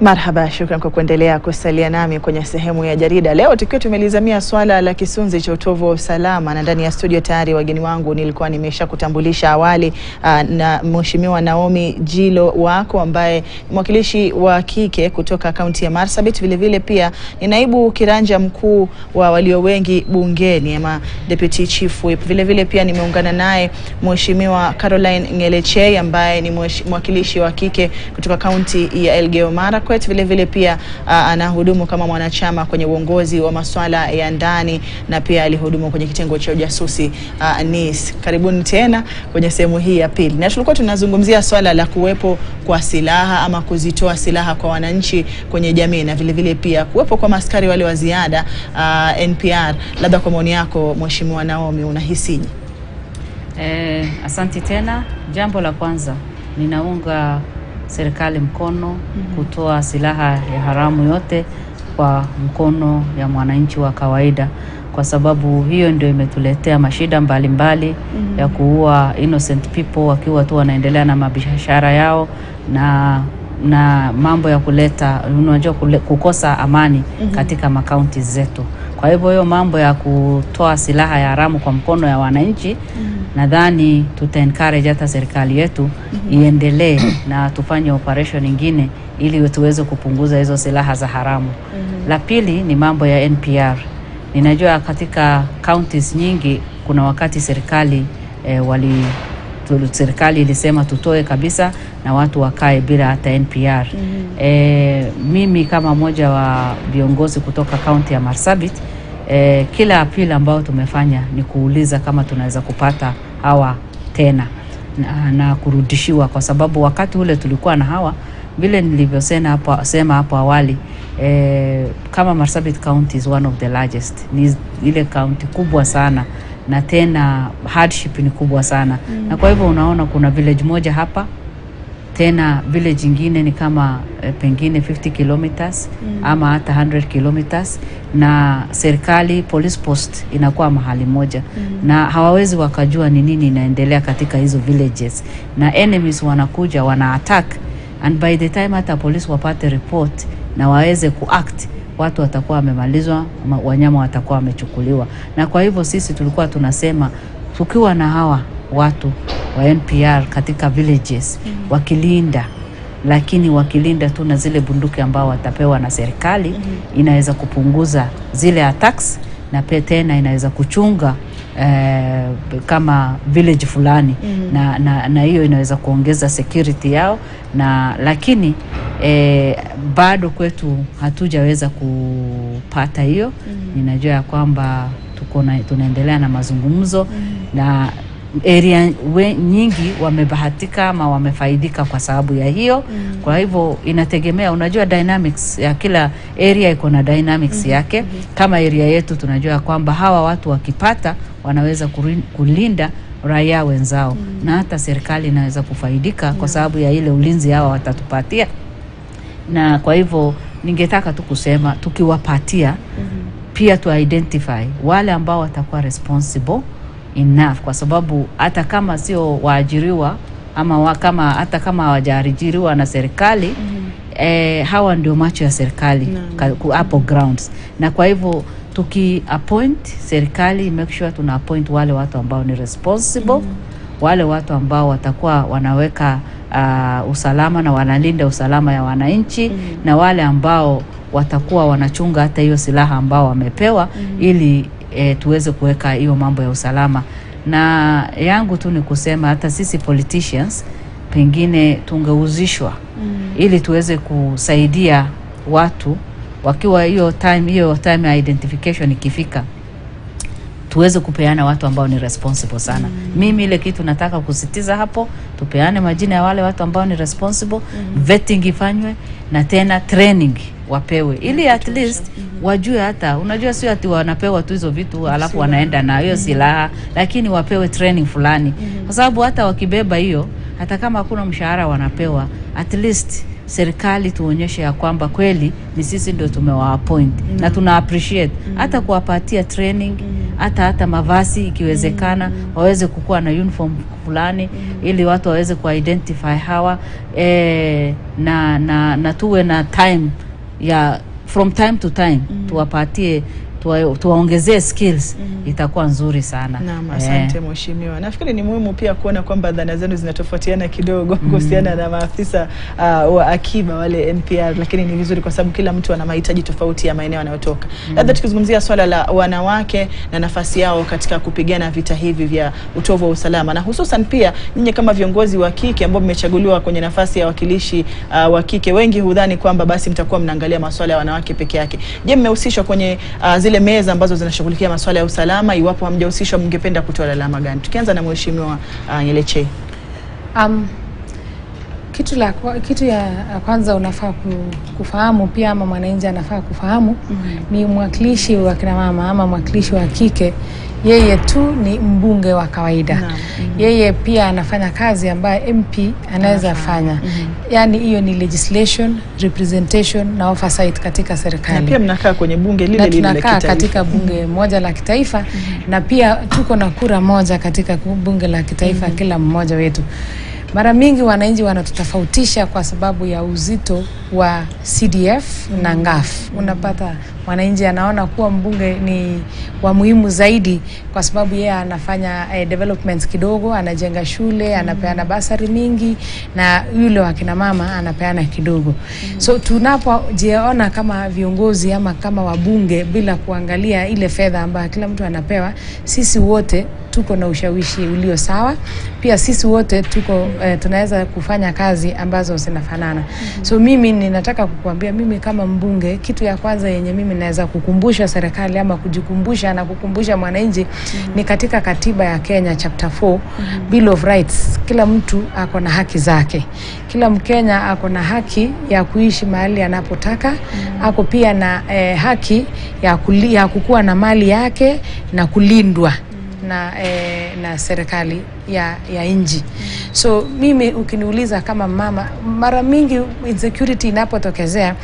Marhaba, shukran kwa kuendelea kusalia nami kwenye sehemu ya jarida. Leo tukiwa tumelizamia swala la Kisunzi cha utovu wa usalama, na ndani ya studio tayari wageni wangu nilikuwa nimesha kutambulisha awali na Mheshimiwa Naomi Jilo wako ambaye mwakilishi wa kike kutoka kaunti ya Marsabit, vile vile pia ni naibu kiranja mkuu wa walio wengi bungeni ama deputy chief whip. Vile vile pia nimeungana naye Mheshimiwa Caroline Ngelechei ambaye ni mwakilishi wa kike kutoka kaunti ya Elgeyo Marakwet. Vile vile pia anahudumu kama mwanachama kwenye uongozi wa masuala ya ndani na pia alihudumu kwenye kitengo cha ujasusi NIS. Karibuni tena kwenye sehemu hii ya pili. Na tulikuwa tunazungumzia swala la kuwepo kwa silaha ama kuzitoa silaha kwa wananchi kwenye jamii, na vile vile pia kuwepo kwa maskari wale wa ziada NPR. Labda kwa maoni yako Mheshimiwa Naomi, unahisiji? Asante tena. Jambo la kwanza, ninaunga serikali mkono kutoa silaha ya haramu yote kwa mkono ya mwananchi wa kawaida, kwa sababu hiyo ndio imetuletea mashida mbalimbali ya kuua innocent people wakiwa tu wanaendelea na mabiashara yao na mambo ya kuleta unajua kukosa amani katika makaunti zetu. Kwa hivyo hiyo mambo ya kutoa silaha ya haramu kwa mkono ya wananchi, nadhani tuta-encourage hata serikali yetu iendelee na tufanye operation nyingine ili tuweze kupunguza hizo silaha za haramu. La pili ni mambo ya NPR. Ninajua katika counties nyingi kuna wakati serikali serikali ilisema tutoe kabisa na watu wakae bila hata NPR. Mimi kama moja wa viongozi kutoka kaunti ya Marsabit, kila appeal ambao tumefanya ni kuuliza kama tunaweza kupata hawa tena na kurudishiwa, kwa sababu wakati ule tulikuwa na hawa vile nilivyosema hapo awali, kama Marsabit County is one of the largest, ni ile county kubwa sana na tena hardship ni kubwa sana. Na kwa hivyo unaona kuna village moja hapa, tena village nyingine ni kama pengine 50 kilometers ama hata 100 kilometers, na serikali police post inakuwa mahali moja na hawawezi wakajua ni nini inaendelea katika hizo villages, na enemies wanakuja wana attack, and by the time hata police wapate report na waweze kuact, watu watakuwa wamemalizwa, wanyama watakuwa wamechukuliwa. Na kwa hivyo sisi tulikuwa tunasema tukiwa na hawa watu wa NPR katika villages wakilinda, lakini wakilinda tu na zile bunduki ambao watapewa na serikali, inaweza kupunguza zile attacks na pia tena inaweza kuchunga kama village fulani na hiyo inaweza kuongeza security yao. Na lakini bado kwetu hatujaweza kupata hiyo. Ninajua ya kwamba tunaendelea na mazungumzo na area nyingi wamebahatika ama wamefaidika kwa sababu ya hiyo. Kwa hivyo inategemea, unajua dynamics ya kila area iko na dynamics yake. Kama area yetu tunajua kwamba hawa watu wakipata wanaweza kulinda raia wenzao, na hata serikali inaweza kufaidika kwa sababu ya ile ulinzi hawa watatupatia. Na kwa hivyo ningetaka tu kusema tukiwapatia pia tu identify wale ambao watakuwa responsible enough, kwa sababu hata kama sio waajiriwa ama hata kama hawajaajiriwa na serikali, hawa ndio macho ya serikali hapo grounds. Na kwa hivyo tuki-appoint, serikali make sure tuna appoint wale watu ambao ni responsible, wale watu ambao watakuwa wanaweka usalama na wanalinda usalama ya wananchi, na wale ambao watakuwa wanachunga hata hiyo silaha ambao wamepewa ili tuweze kuweka hiyo mambo ya usalama. Na yangu tu ni kusema hata sisi politicians pengine tungeuzishwa ili tuweze kusaidia watu wakiwa hiyo time ya identification ikifika, tuweze kupeana watu ambao ni responsible sana. Mimi ile kitu nataka kusitiza hapo, tupeane majina ya wale watu ambao ni responsible, vetting ifanywe na tena training wapewe ili at least wajue. Hata unajua sio ati wanapewa tu hizo vitu alafu wanaenda na hiyo silaha, lakini wapewe training fulani, kwa sababu hata wakibeba hiyo, hata kama hakuna mshahara wanapewa, at least serikali tuonyeshe ya kwamba kweli ni sisi ndio tumewa appoint na tuna appreciate hata kuwapatia training hata mavazi ikiwezekana, waweze kukua na uniform fulani ili watu waweze ku-identify hawa na tuwe na time ya from time to time tuwapatie, tuwaongezee skills, itakuwa nzuri sana. Naam, asante mheshimiwa. Nafikiri ni muhimu pia kuona kwamba dhana zenu zinatofautiana kidogo kuhusiana na maafisa wa akiba wale NPR, lakini ni vizuri kwa sababu kila mtu ana mahitaji tofauti ya maeneo anayotoka. Labda tukizungumzia swala la wanawake na nafasi yao katika kupigana vita hivi vya utovu wa usalama, na hususan pia nyinyi kama viongozi wa kike ambao mmechaguliwa kwenye nafasi ya wakilishi wa kike, wengi hudhani kwamba basi mtakuwa mnaangalia masuala ya wanawake peke yake. Je, mmehusishwa kwenye zile meza ambazo zinashughulikia masuala ya usalama? Iwapo hamjahusishwa, mngependa kutoa alama gani? Tukianza na mheshimiwa Nyeleche. Kitu ya kwanza unafaa kufahamu pia, ama mwananchi anafaa kufahamu, ni mwakilishi wa kina mama ama mwakilishi wa kike, yeye tu ni mbunge wa kawaida. Yeye pia anafanya kazi ambayo MP anaweza fanya. Yani hiyo ni legislation, representation na oversight katika serikali. Na pia mnakaa kwenye bunge lile la kitaifa. Tunakaa katika bunge moja la kitaifa, na pia tuko na kura moja katika bunge la kitaifa kila mmoja wetu. Mara mingi wananchi wanatutofautisha kwa sababu ya uzito wa CDF na NGAF. Unapata wananchi anaona kuwa mbunge ni wa muhimu zaidi kwa sababu yeye anafanya developments kidogo, anajenga shule, anapeana basari mingi, na yule wa kina mama anapeana kidogo. So tunapojiona kama viongozi ama kama wabunge bila kuangalia ile fedha ambayo kila mtu anapewa, sisi wote tuko na ushawishi ulio sawa. Pia sisi wote tuko tunaweza kufanya kazi ambazo zinafanana. So mimi ninataka kukuambia, mimi kama mbunge, kitu ya kwanza yenye mimi naweza kukumbusha serikali ama kujikumbusha na kukumbusha mwananchi ni katika katiba ya Kenya chapter 4, Bill of Rights. Kila mtu ako na haki zake. Kila Mkenya ako na haki ya kuishi mahali anapotaka. Ako pia na haki ya kukua na mali yake na kulindwa na serikali ya nchi. So mimi ukiniuliza kama mama, mara mingi insecurity inapotokezea,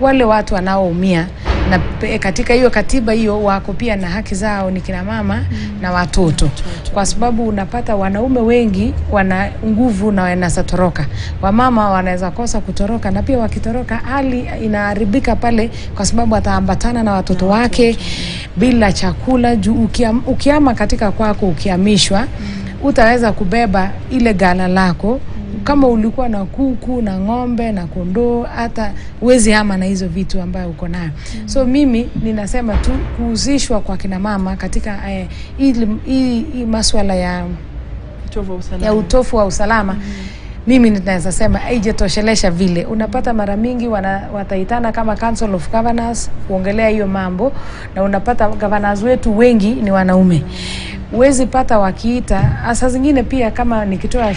wale watu wanaoumia na katika hiyo katiba hiyo wako pia na haki zao ni kina mama na watoto. Kwa sababu unapata wanaume wengi wana nguvu na wanaweza toroka. Wamama wanaweza kosa kutoroka, na pia wakitoroka hali inaharibika pale kwa sababu ataambatana na watoto wake bila chakula. Ukiama katika kwako, ukiamishwa, utaweza kubeba ile gala lako. Kama ulikuwa na kuku na ng'ombe na kondoo, hata uwezi hama na hizo vitu ambayo uko nayo. So mimi ninasema tu kuhusishwa kwa kina mama katika hii masuala ya utovu wa usalama. Mimi ninaweza sema haijatoshelesha vile. Unapata mara mingi wataitana kama Council of Governors kuongelea hiyo mambo, na unapata governors wetu wengi ni wanaume. Uwezi pata wakiita, asa zingine pia kama nikitoa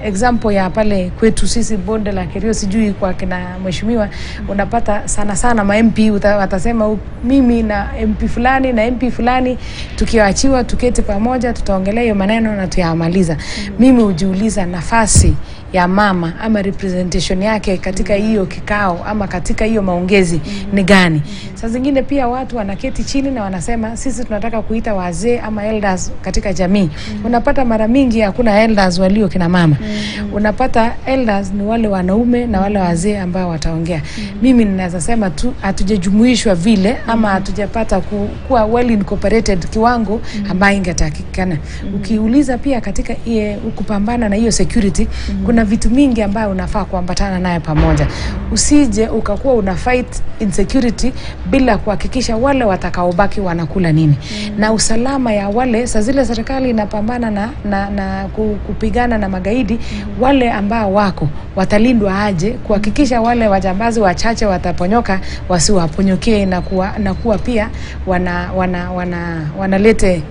example ya pale kwetu sisi bonde la Kerio, sijui kwa kina mheshimiwa, unapata sana ma MP watasema mimi na MP fulani na MP fulani tukiwaachiwa tuketi pamoja tutaongelea hiyo maneno na tuyamaliza. Mimi hujiuliza nafasi ya mama ama representation yake katika hiyo kikao ama katika hiyo maongezi ni gani? Saa zingine pia watu wanaketi chini na wanasema sisi tunataka kuita wazee ama elders katika jamii. Unapata mara mingi hakuna elders walio kina mama. Unapata elders ni wale wanaume na wale wazee ambao wataongea. Mimi ninaweza sema tu hatujajumuishwa vile ama hatujapata kuwa well incorporated kiwango ambayo ingetakikana. Ukiuliza pia katika kupambana na hiyo security, kuna vitu mingi ambayo unafaa kuambatana nayo pamoja. Usije ukakuwa una fight insecurity bila kuhakikisha wale watakaobaki wanakula nini. Na usalama ya wale, saa zile serikali inapambana na kupigana na magaidi, wale ambao wako watalindwa aje, kuhakikisha wale wajambazi wachache wataponyoka wasiwaponyokee na kuwa pia wanalete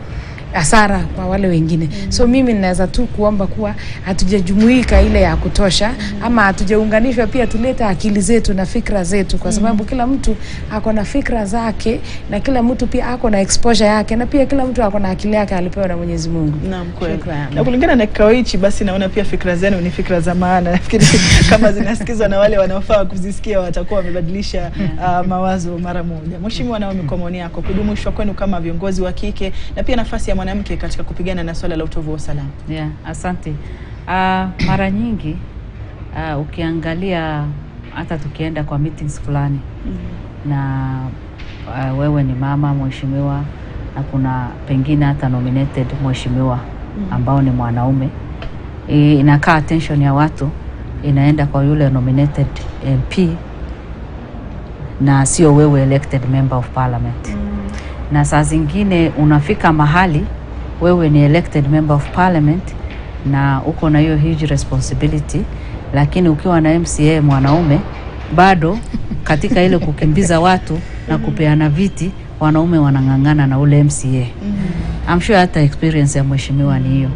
hasara kwa wale wengine. So mimi ninaweza tu kuomba kuwa hatujajumuika ile ya kutosha, ama hatujaunganishwa pia tuleta akili zetu na fikra zetu, kwa sababu kila mtu ako na fikra zake na kila mtu pia ako na exposure yake, na pia kila mtu ako na akili yake alipewa na Mwenyezi Mungu. Naam, kweli. Na kulingana na kikao hichi basi naona pia fikra zenu ni fikra za maana. Nafikiri kama zinasikizwa na wale wanaofaa kuzisikia watakuwa wamebadilisha mawazo mara moja. Mheshimiwa, Naomi, kwa maoni yako, kujumuishwa kwenu kama viongozi wa kike na pia nafasi ya mwanamke katika kupigana na swala la utovu wa usalama. Asante. Mara nyingi ukiangalia hata tukienda kwa meetings fulani na wewe ni mama mheshimiwa na kuna pengine hata nominated mheshimiwa ambao ni mwanaume, inakaa attention ya watu inaenda kwa yule nominated MP na sio wewe elected member of parliament. Na saa zingine unafika mahali wewe ni elected member of parliament na uko na hiyo huge responsibility, lakini ukiwa na MCA mwanaume bado katika ile kukimbiza watu na kupeana viti, wanaume wanangangana na ule MCA. I'm sure hata experience ya mheshimiwa ni hiyo.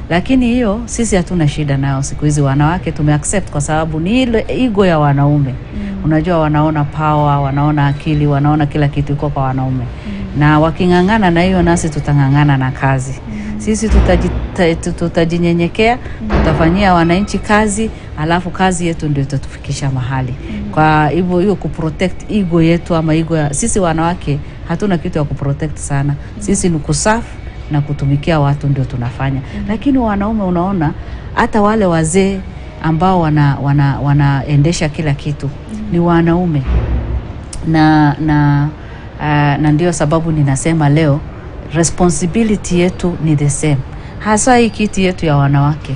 Lakini hiyo sisi hatuna shida nayo siku hizi, wanawake tumeaccept kwa sababu ni ile ego ya wanaume. Unajua wanaona power, wanaona akili, wanaona kila kitu iko kwa wanaume. Na wakingangana na hiyo nasi tutangangana na kazi. Sisi tutajinyenyekea, tutafanyia wananchi kazi, alafu kazi yetu ndio itatufikisha mahali. Kwa hivyo hiyo kuprotect ego yetu ama ego ya sisi wanawake hatuna kitu ya kuprotect sana. Sisi ni kusafu na kutumikia watu ndio tunafanya. Lakini wanaume unaona hata wale wazee ambao wanaendesha kila kitu ni wanaume. Na ndio sababu ninasema leo responsibility yetu ni the same. Hasa hii kiti yetu ya wanawake.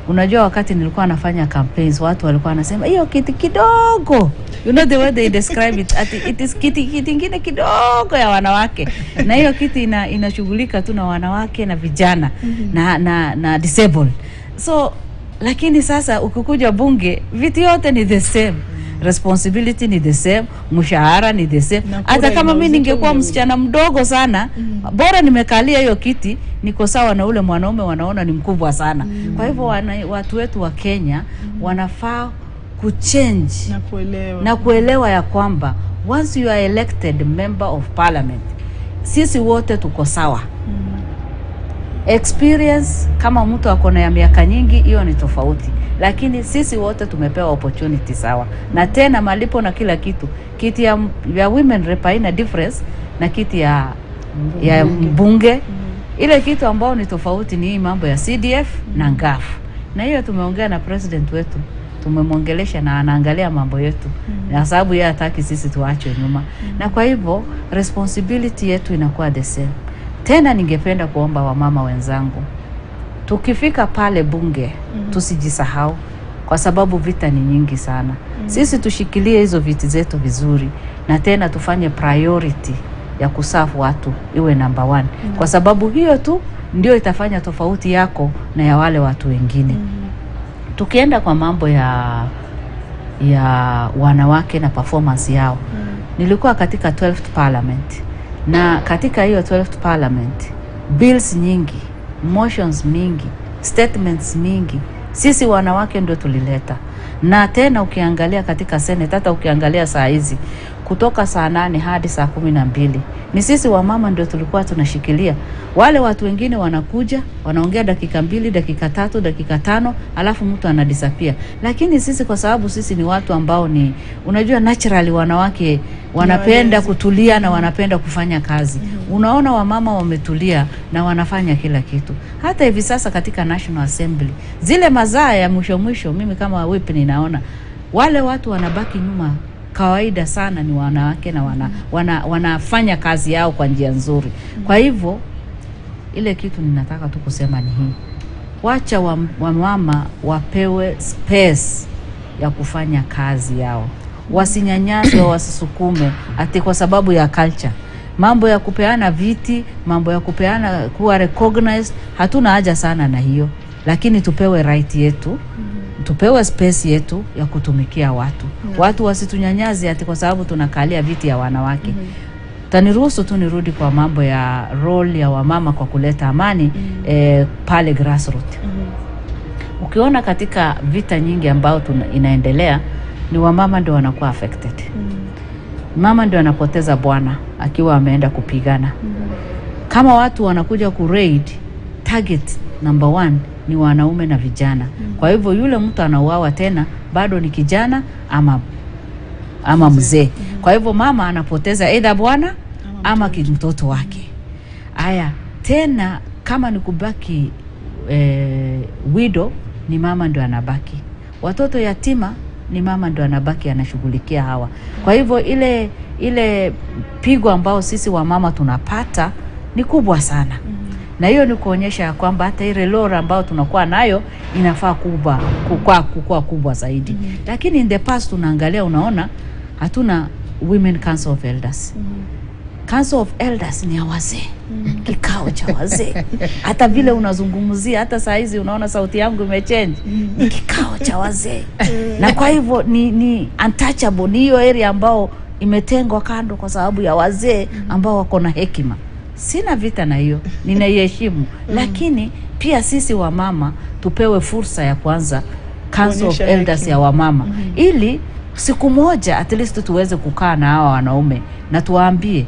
Unajua wakati nilikuwa nafanya campaigns watu walikuwa wanasema hiyo kiti kidogo. You know the way they describe it, it is kiti ingine kidogo ya wanawake. Na hiyo kiti inashughulika tu na wanawake na vijana na disabled. So lakini sasa ukikuja bunge viti yote ni the same. Responsibility ni the same, mshahara ni the same. Hata kama mimi ningekuwa msichana mdogo sana, bora nimekalia hiyo kiti, niko sawa na ule mwanaume wanaona ni mkubwa sana. Kwa hivyo watu wetu wa Kenya wanafaa kuchange na kuelewa ya kwamba once you are elected member of parliament, sisi wote tuko sawa. Experience kama mtu akona ya miaka nyingi hiyo ni tofauti, lakini sisi wote tumepewa opportunity sawa. Na tena malipo na kila kitu. Kiti ya women rep haina difference na kiti ya mbunge. Ile kitu ambao ni tofauti ni mambo ya CDF na NGAF. Na hiyo tumeongea na president wetu, tumemwongelesha na anaangalia mambo yetu. Na sababu yeye hataki sisi tuachwe nyuma. Na kwa hivyo responsibility yetu inakuwa the same. Tena ningependa kuomba wamama wenzangu, tukifika pale bunge tusijisahau kwa sababu vita ni nyingi sana. Sisi tushikilie hizo viti zetu vizuri na tena tufanye priority ya kusafu watu iwe number 1. Kwa sababu hiyo tu ndio itafanya tofauti yako na ya wale watu wengine. Tukienda kwa mambo ya wanawake na performance yao. Nilikuwa katika 12th parliament. Na katika hiyo 12th parliament, bills nyingi, motions mingi, statements mingi, sisi wanawake ndio tulileta. Na tena ukiangalia katika Senate, hata ukiangalia saa hizi, kutoka saa 8 hadi saa 12, ni sisi wamama ndio tulikuwa tunashikilia. Wale watu wengine wanakuja, wanaongea dakika 2, dakika 3, dakika 5, alafu mtu anadisappear. Lakini sisi kwa sababu sisi ni watu ambao ni, unajua naturally wanawake wanapenda kutulia na wanapenda kufanya kazi. Unaona wamama wametulia na wanafanya kila kitu. Hata hivi sasa katika National Assembly, zile mazaa ya mwisho mimi kama whip ninaona wale watu wanabaki nyuma kawaida sana ni wanawake na wanafanya kazi yao kwa njia nzuri. Kwa hivyo ile kitu ninataka tu kusema ni hii. Wacha wamama wapewe space ya kufanya kazi yao. Wasinyanyaswe, wasisukume ati kwa sababu ya culture. Mambo ya kupeana viti, mambo ya kupeana kuwa recognized, hatuna haja sana na hiyo. Lakini tupewe right yetu, tupewe space yetu ya kutumikia watu. Watu wasitunyanyaze ati kwa sababu tunakalia viti ya wanawake. Taniruhusu tu nirudi kwa mambo ya role ya wamama kwa kuleta amani pale grassroots. Ukiona katika vita nyingi ambao inaendelea, ni wamama ndio wanakuwa affected. Mama ndio anapoteza bwana akiwa ameenda kupigana. Kama watu wanakuja ku raid, target number 1 ni wanaume na vijana. Kwa hivyo yule mtu anauawa tena bado ni kijana ama mzee. Kwa hivyo mama anapoteza either bwana ama mtoto wake. Aya, tena kama ni kubaki widow, ni mama ndio anabaki. Watoto yatima ni mama ndio anabaki anashughulikia hawa. Kwa hivyo ile pigo ambao sisi wa mama tunapata ni kubwa sana. Na hiyo ni kuonyesha kwamba hata ile lora ambao tunakuwa nayo inafaa kukua kubwa zaidi. Lakini in the past tunaangalia, unaona hatuna women council of elders. Council of elders ni ya wazee. Kikao cha wazee. Hata vile unazungumzia, hata saa hizi unaona sauti yangu imechange. Ni kikao cha wazee. Na kwa hivyo ni untouchable, ni hiyo area ambao imetengwa kando kwa sababu ya wazee ambao wako na hekima. Sina vita na hiyo, ninaiheshimu. Lakini pia sisi wa mama tupewe fursa ya kwanza council of elders ya wamama, ili siku moja at least tuweze kukaa na hawa wanaume na tuwaambie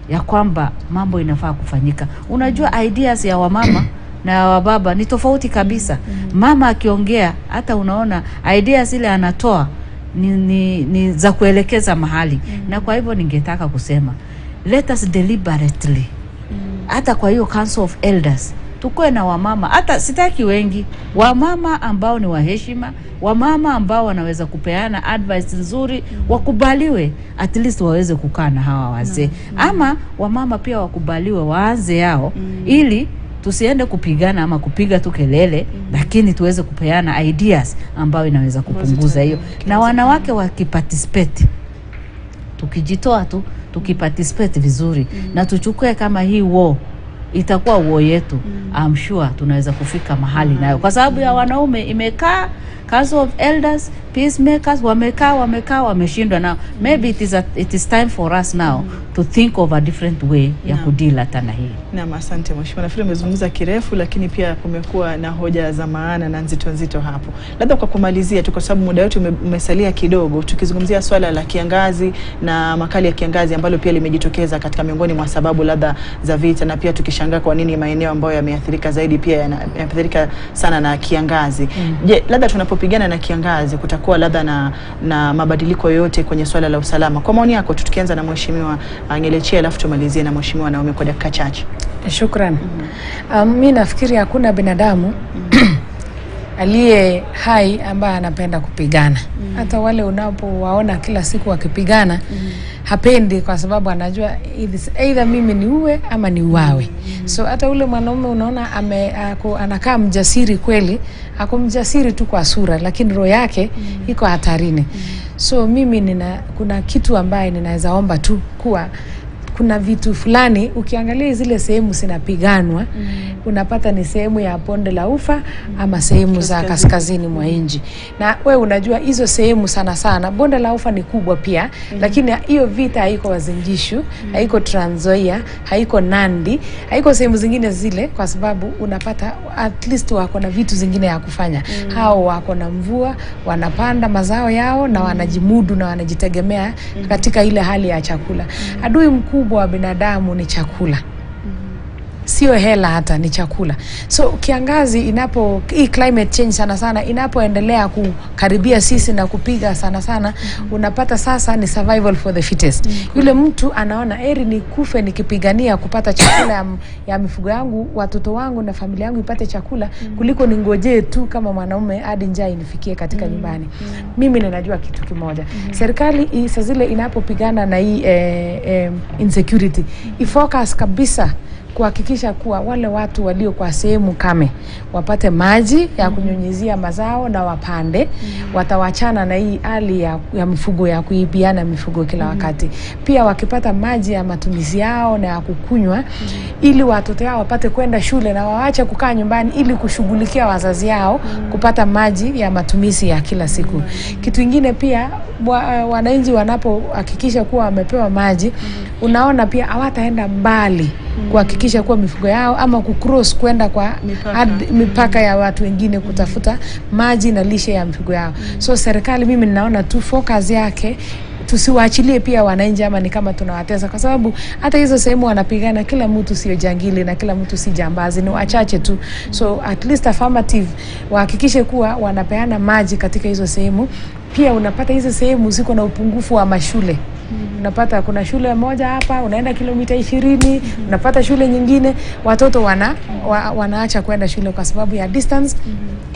ya kwamba mambo inafaa kufanyika. Unajua ideas ya wamama na wababa ni tofauti kabisa. Mama akiongea, hata unaona ideas ile anatoa ni za kuelekeza mahali. Na kwa hivyo ningetaka kusema, let us deliberately, hata kwa hiyo council of elders tukue na wamama, hata sitaki wengi, wamama ambao ni waheshima, wamama ambao wanaweza kupeana advice nzuri, wakubaliwe at least waweze kukaa na hawa wazee. Ama wamama pia wakubaliwe waanze yao, ili tusiende kupigana ama kupiga tu kelele, lakini tuweze kupeana ideas ambao inaweza kupunguza hiyo. Na wanawake wakiparticipate, tukijitoa tu, tukiparticipate vizuri, na tuchukue kama hii war itakuwa war yetu, I'm sure tunaweza kufika mahali nayo. Kwa sababu ya wanaume imekaa council of elders, peacemakers wameshindwa. Now maybe it is time for us now to think of a different way ya kudila hata na hii. Naam, asante mheshimiwa. Nafikiri umezungumza kirefu, lakini pia kumekuwa na hoja za maana na nzito hapo. Labda kwa kumalizia tu, kwa sababu muda wetu umesalia kidogo, tukizungumzia swala la kiangazi na makali ya kiangazi ambalo pia limejitokeza katika miongoni mwa sababu labda za vita, na pia tukishangaa kwa nini maeneo ambayo yameathirika zaidi pia yameathirika sana na kiangazi. Je, labda tunapopigana na kiangazi kutakuwa labda na mabadiliko yote kwenye swala la usalama? Kwa maoni yako, tukianza na mheshimiwa Ngelechia alafu tumalizie na mheshimiwa Naomi kwa dakika chache. Shukran. Mimi nafikiri hakuna binadamu aliye hai ambaye anapenda kupigana. Hata wale unapowaona kila siku wakipigana, hapendi, kwa sababu anajua either mimi ni uwe ama ni uwawe. So hata ule mwanaume unaona anakaa mjasiri kweli, ako mjasiri tu kwa sura, lakini roho yake iko hatarini. So mimi kuna kitu ambaye ninaweza omba tu, kuwa kuna vitu fulani ukiangalia zile sehemu zinapiganwa, unapata ni sehemu ya bonde la ufa ama sehemu za kaskazini mwa nchi. Na wewe unajua hizo sehemu sana bonde la ufa ni kubwa pia, lakini hiyo vita haiko Wazingishu, haiko Trans Nzoia, haiko Nandi, haiko sehemu zingine zile, kwa sababu unapata at least wako na vitu zingine ya kufanya. Hao wako na mvua, wanapanda mazao yao na wanajimudu na wanajitegemea katika ile hali ya chakula. Adui mkubwa wa binadamu ni chakula. Sio hela, hata ni chakula. So kiangazi hii climate change sana inapoendelea kukaribia sisi na kupiga sana, unapata sasa ni survival for the fittest. Yule mtu anaona heri ni kufe nikipigania kupata chakula ya mifugo yangu, watoto wangu na familia yangu ipate chakula, kuliko ningoje tu kama mwanaume hadi njaa inifikie katika nyumbani. Mimi ninajua kitu kimoja. Serikali saa zile inapopigana na hii insecurity, ifocus kabisa kuhakikisha kuwa wale watu walio kwa sehemu kame wapate maji ya kunyunyizia mazao na wapande. Watawachana na hii hali ya mifugo ya kuibiana mifugo kila wakati. Pia wakipata maji ya matumizi yao na ya kukunywa, ili watoto wao wapate kwenda shule na waache kukaa nyumbani ili kushughulikia wazazi yao kupata maji ya matumizi ya kila siku. Kitu kingine pia, wananchi wanapohakikisha kuwa wamepewa maji, unaona pia hawataenda mbali kuhakikisha kuwa mifugo yao ama kucross kwenda kwa mipaka ya watu wengine kutafuta maji na lishe ya mifugo yao. So serikali mimi ninaona tu focus yake, tusiwaachilie pia wananchi ama ni kama tunawatesa, kwa sababu hata hizo sehemu wanapigana, kila mtu sio jangili na kila mtu si jambazi, ni wachache tu. So at least affirmative wahakikishe kuwa wanapeana maji katika hizo sehemu. Pia unapata hizo sehemu ziko na upungufu wa mashule. Unapata kuna shule moja hapa, unaenda kilomita 20, unapata shule nyingine, watoto wanaacha kwenda shule kwa sababu ya distance.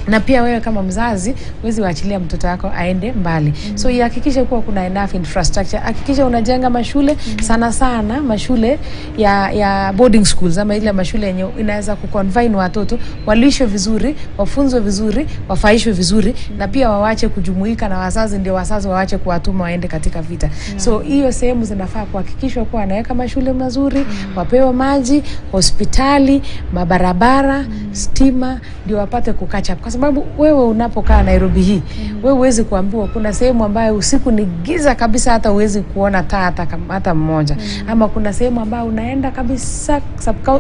Na pia wewe kama mzazi huwezi waachilia mtoto wako aende mbali. So ihakikishe kuwa kuna enough infrastructure. Hakikisha unajenga mashule, sana sana mashule ya boarding schools, ama ile mashule yenye inaweza kuconfine watoto, walishwe vizuri, wafunzwe vizuri, wafaishwe vizuri, na pia wawache kujumuika na wazazi, ndio wazazi wawache kuwatuma waende katika vita. So hiyo sehemu zinafaa kuhakikishwa kuwa anaweka mashule mazuri, wapewe maji, hospitali, mabarabara, stima, ndio wapate kukacha. Kwa sababu wewe unapokaa Nairobi hii, wewe huwezi kuambiwa kuna sehemu ambayo usiku ni giza kabisa, hata huwezi kuona taa hata mmoja. Ama kuna sehemu ambayo unaenda kabisa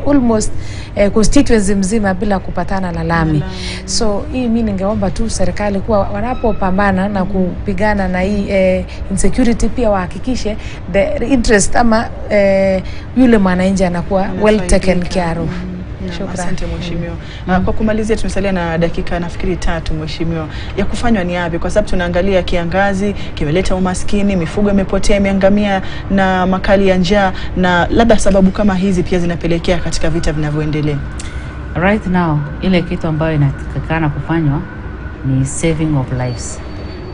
almost constituency mzima bila kupatana na lami. So hii mimi ningeomba tu serikali kuwa wanapopambana na kupigana na hii insecurity, pia wahakikishe the interest ama yule mwananchi anakuwa well taken care of. Asante mheshimiwa. Kwa kumalizia, tumesalia na dakika nafikiri 3 mheshimiwa. Ya kufanywa ni yapi? Kwa sababu tunaangalia kiangazi kimeleta umaskini, mifugo imepotea, imeangamia na makali ya njaa, na labda sababu kama hizi pia zinapelekea katika vita vinavyoendelea. Right now ile kitu ambayo inatakikana kufanywa ni saving of lives.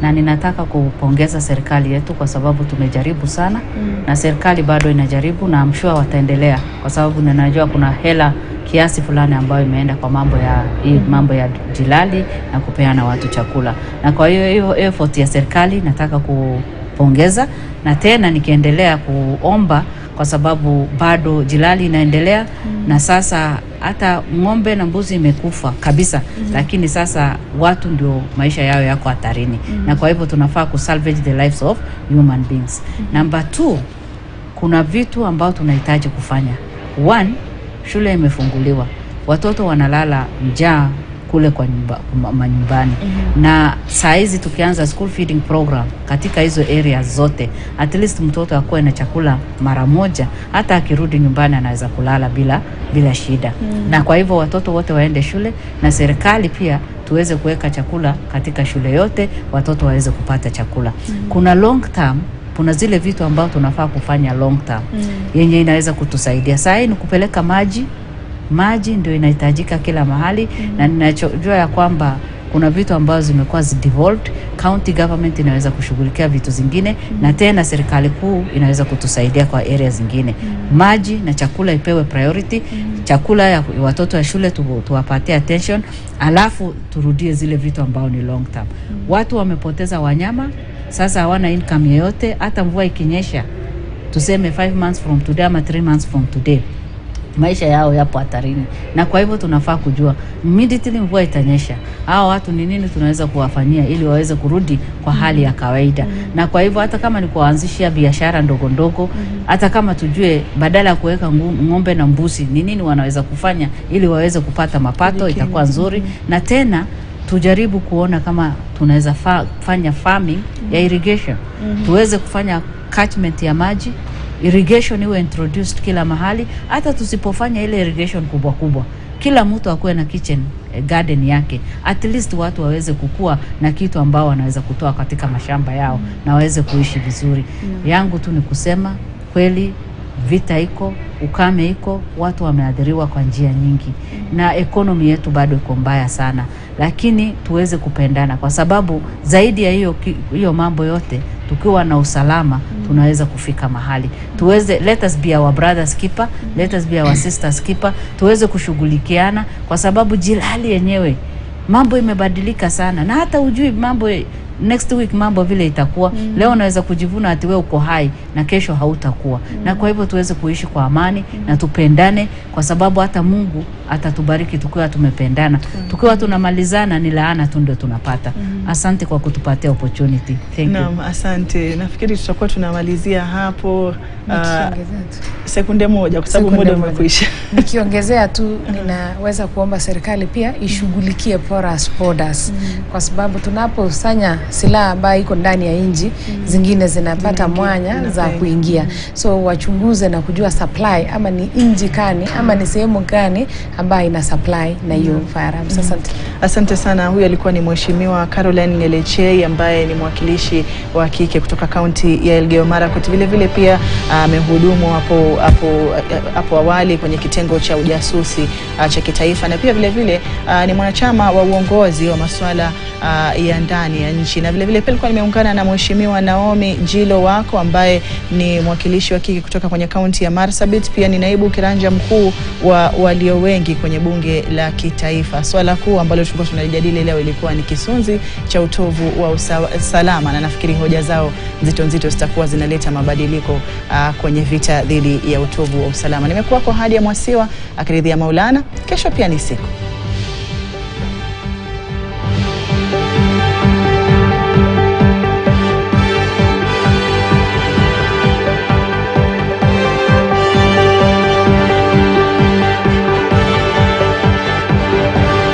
Na ninataka kupongeza serikali yetu kwa sababu tumejaribu sana, na serikali bado inajaribu, na I'm sure wataendelea, kwa sababu ninajua kuna hela kiasi fulani ambayo imeenda kwa mambo ya jilali na kupeana watu chakula. Na kwa hiyo effort ya serikali nataka kupongeza, na tena nikiendelea kuomba kwa sababu bado jilali inaendelea, na sasa hata ng'ombe na mbuzi imekufa kabisa, lakini sasa watu ndio maisha yao yako hatarini. Na kwa hivyo tunafaa kusalvage the lives of human beings. Number 2, kuna vitu ambao tunahitaji kufanya. 1, shule imefunguliwa, watoto wanalala njaa kule kwa manyumbani. Na saa hizi tukianza school feeding program katika hizo areas zote, at least mtoto akuwe na chakula mara moja, hata akirudi nyumbani anaweza kulala bila shida. Na kwa hivyo watoto wote waende shule, na serikali pia tuweze kuweka chakula katika shule yote, watoto waweze kupata chakula. Kuna long term, kuna zile vitu ambao tunafaa kufanya long term yenye inaweza kutusaidia. Saa hii ni kupeleka maji ndio inahitajika kila mahali, na ninachojua ya kwamba kuna vitu ambazo zimekuwa devolved. County government inaweza kushughulikia vitu zingine, na tena serikali kuu inaweza kutusaidia kwa area zingine. Maji na chakula ipewe priority. Chakula ya watoto wa shule tuwapatie attention, alafu turudie zile vitu ambao ni long term. Watu wamepoteza wanyama, sasa hawana income yoyote. Hata mvua ikinyesha, tuseme 5 months from today ama 3 months from today, maisha yao yapo hatarini. Na kwa hivyo tunafaa kujua immediately mvua itanyesha, hao watu ni nini tunaweza kuwafanyia ili waweze kurudi kwa hali ya kawaida. Na kwa hivyo hata kama ni kuanzishia biashara ndogo ndogo, hata kama tujue badala ya kuweka ng'ombe na mbuzi, ni nini wanaweza kufanya ili waweze kupata mapato, itakuwa nzuri. Na tena tujaribu kuona kama tunaweza fanya farming ya irrigation. Tuweze kufanya catchment ya maji, irrigation iwe introduced kila mahali. Hata tusipofanya ile irrigation kubwa, kila mtu akuwe na kitchen garden yake, at least watu waweze kukua na kitu ambao wanaweza kutoa katika mashamba yao na waweze kuishi vizuri. Yangu tu ni kusema kweli, vita iko, ukame iko, watu wameathiriwa kwa njia nyingi, na economy yetu bado iko mbaya sana. lakini tuweze kupendana, kwa sababu zaidi ya hiyo mambo yote, tukiwa na usalama tunaweza kufika mahali. Let us be our brothers keeper, let us be our sisters keeper, tuweze kushughulikiana, kwa sababu jilali yenyewe mambo imebadilika sana, na hata ujui mambo next week mambo vile itakuwa. Leo unaweza kujivuna ati wewe uko hai na kesho hautakuwa. Na kwa hivyo tuweze kuishi kwa amani na tupendane, kwa sababu hata Mungu atatubariki tukiwa tumependana. Tukiwa tunamalizana ni laana tu ndio tunapata. Asante kwa kutupatia opportunity. Thank you. Naam, asante. Nafikiri tutakuwa tunamalizia hapo sekunde moja kwa sababu muda umekwisha. Nikiongezea tu, ninaweza kuomba serikali pia ishughulikie porous borders, kwa sababu tunaposanya silaha ambayo iko ndani ya nchi, zingine zinapata mwanya za kuingia. So wachunguze na kujua supply, ama ni nchi gani ama ni sehemu gani ambayo ina supply na hiyo firearms. Asante. Asante sana. Huyu alikuwa ni Mheshimiwa Caroline Ngelechei ambaye ni mwakilishi wa kike kutoka kaunti ya Elgeyo Marakwet. Vile vile pia amehudumu hapo awali kwenye kitengo cha ujasusi cha kitaifa, na pia vile vile ni mwanachama wa uongozi wa masuala ya ndani ya nchi. Na vile vile pia alikuwa nimeungana na Mheshimiwa Naomi Jilo Wako ambaye ni mwakilishi wa kike kutoka kwenye kaunti ya Marsabit, pia ni naibu kiranja mkuu wa walio wengi kwenye bunge la kitaifa. Swala kuu ambalo tulikuwa tunajadili leo ilikuwa ni kisunzi cha utovu wa usalama, na nafikiri hoja zao nzito zitakuwa zinaleta mabadiliko kwenye vita dhidi ya utovu wa usalama. Nimekuwa kwa Hadia Mwasiwa, akiridhia Maulana. Kesho pia ni siku.